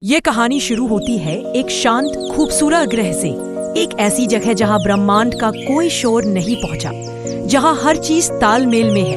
ये कहानी शुरू होती है एक शांत खूबसूरत ग्रह से, एक ऐसी जगह जहाँ ब्रह्मांड का कोई शोर नहीं पहुँचा, जहाँ हर चीज तालमेल में है।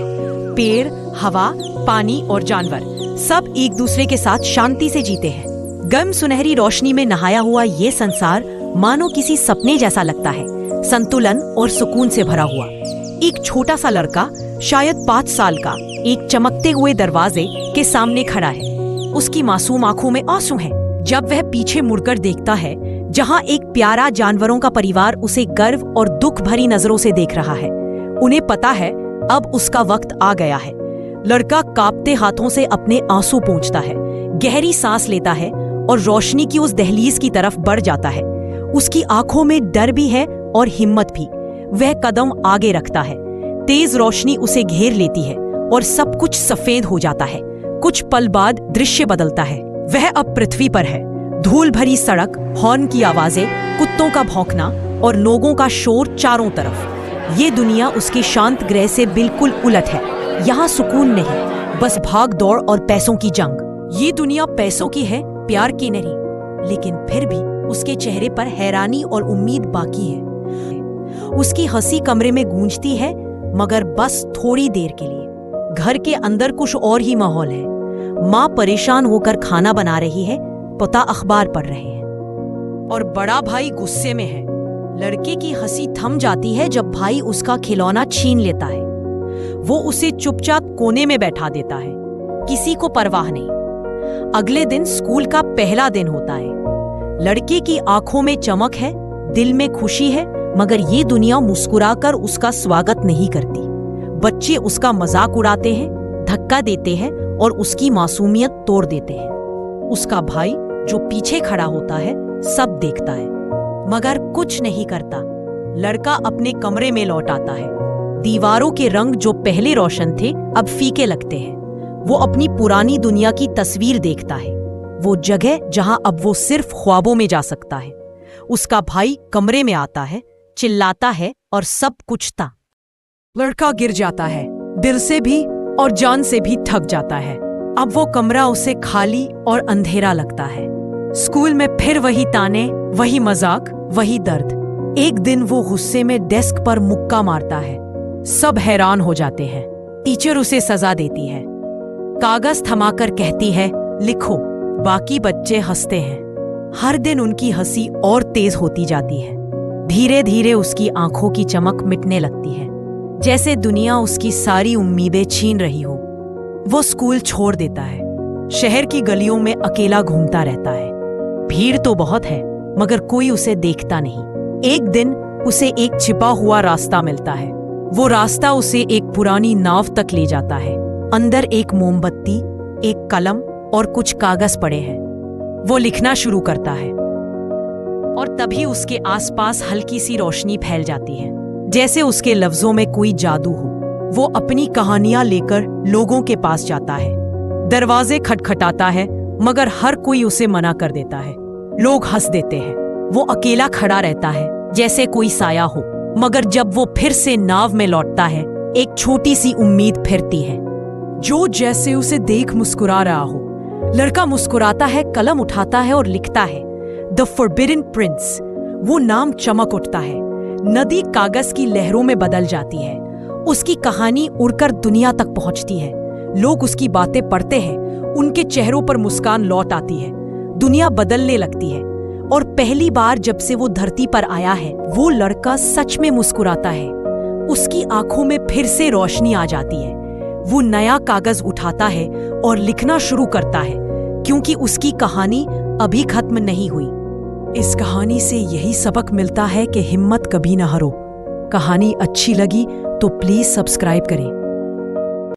पेड़, हवा, पानी और जानवर सब एक दूसरे के साथ शांति से जीते हैं। गर्म सुनहरी रोशनी में नहाया हुआ ये संसार मानो किसी सपने जैसा लगता है, संतुलन और सुकून से भरा हुआ। एक छोटा सा लड़का, शायद 5 साल का, एक चमकते हुए दरवाजे के सामने खड़ा है। उसकी मासूम आंखों में आंसू हैं। जब वह पीछे मुड़कर देखता है, जहां एक प्यारा जानवरों का परिवार उसे गर्व और दुख भरी नजरों से देख रहा है, उन्हें पता है अब उसका वक्त आ गया है। लड़का कांपते हाथों से अपने आंसू पोंछता है, गहरी सांस लेता है और रोशनी की उस दहलीज की तरफ बढ़ जाता है। उसकी आंखों में डर भी है और हिम्मत भी। वह कदम आगे रखता है, तेज रोशनी उसे घेर लेती है और सब कुछ सफेद हो जाता है। कुछ पल बाद दृश्य बदलता है। वह अब पृथ्वी पर है। धूल भरी सड़क, हॉर्न की आवाजें, कुत्तों का भौंकना और लोगों का शोर चारों तरफ। ये दुनिया उसके शांत ग्रह से बिल्कुल उलट है। यहाँ सुकून नहीं, बस भाग दौड़ और पैसों की जंग। ये दुनिया पैसों की है, प्यार की नहीं। लेकिन फिर भी उसके चेहरे पर हैरानी और उम्मीद बाकी है। उसकी हंसी कमरे में गूंजती है, मगर बस थोड़ी देर के लिए। घर के अंदर कुछ और ही माहौल है। माँ परेशान होकर खाना बना रही है, पिता अखबार पढ़ रहे हैं और बड़ा भाई गुस्से में है। लड़के की हंसी थम जाती है जब भाई उसका खिलौना छीन लेता है। वो उसे चुपचाप कोने में बैठा देता है, किसी को परवाह नहीं। अगले दिन स्कूल का पहला दिन होता है। लड़के की आंखों में चमक है, दिल में खुशी है, मगर ये दुनिया मुस्कुराकर उसका स्वागत नहीं करती। बच्चे उसका मजाक उड़ाते हैं, धक्का देते हैं और उसकी मासूमियत तोड़ देते हैं। उसका भाई जो पीछे खड़ा होता है, सब देखता है मगर कुछ नहीं करता। लड़का अपने कमरे में लौट आता है। दीवारों के रंग जो पहले रोशन थे, अब फीके लगते हैं। वो अपनी पुरानी दुनिया की तस्वीर देखता है, वो जगह जहां अब वो सिर्फ ख्वाबों में जा सकता है। उसका भाई कमरे में आता है, चिल्लाता है और सब कुछ था। लड़का गिर जाता है, दिल से भी और जान से भी थक जाता है। अब वो कमरा उसे खाली और अंधेरा लगता है। स्कूल में फिर वही ताने, वही मजाक, वही दर्द। एक दिन वो गुस्से में डेस्क पर मुक्का मारता है। सब हैरान हो जाते हैं। टीचर उसे सजा देती है, कागज थमाकर कहती है, लिखो। बाकी बच्चे हंसते हैं। हर दिन उनकी हंसी और तेज होती जाती है। धीरे धीरे उसकी आंखों की चमक मिटने लगती है, जैसे दुनिया उसकी सारी उम्मीदें छीन रही हो। वो स्कूल छोड़ देता है, शहर की गलियों में अकेला घूमता रहता है। भीड़ तो बहुत है, मगर कोई उसे देखता नहीं। एक दिन उसे एक छिपा हुआ रास्ता मिलता है। वो रास्ता उसे एक पुरानी नाव तक ले जाता है। अंदर एक मोमबत्ती, एक कलम और कुछ कागज पड़े हैं। वो लिखना शुरू करता है और तभी उसके आसपास हल्की सी रोशनी फैल जाती है, जैसे उसके लफ्जों में कोई जादू हो। वो अपनी कहानियां लेकर लोगों के पास जाता है। दरवाजे खटखटाता है, मगर हर कोई उसे मना कर देता है। लोग हंस देते हैं। वो अकेला खड़ा रहता है, जैसे कोई साया हो। मगर जब वो फिर से नाव में लौटता है, एक छोटी सी उम्मीद फिरती है, जो जैसे उसे देख मुस्कुरा रहा हो। लड़का मुस्कुराता है, कलम उठाता है और लिखता है, द फॉरबिडन प्रिंस। वो नाम चमक उठता है। नदी कागज की लहरों में बदल जाती है। उसकी कहानी उड़कर दुनिया तक पहुंचती है। लोग उसकी बातें पढ़ते हैं, उनके चेहरों पर मुस्कान लौट आती है। दुनिया बदलने लगती है और पहली बार जब से वो धरती पर आया है, वो लड़का सच में मुस्कुराता है। उसकी आंखों में फिर से रोशनी आ जाती है। वो नया कागज उठाता है और लिखना शुरू करता है, क्योंकि उसकी कहानी अभी खत्म नहीं हुई। इस कहानी से यही सबक मिलता है कि हिम्मत कभी ना हारो। कहानी अच्छी लगी तो प्लीज सब्सक्राइब करें।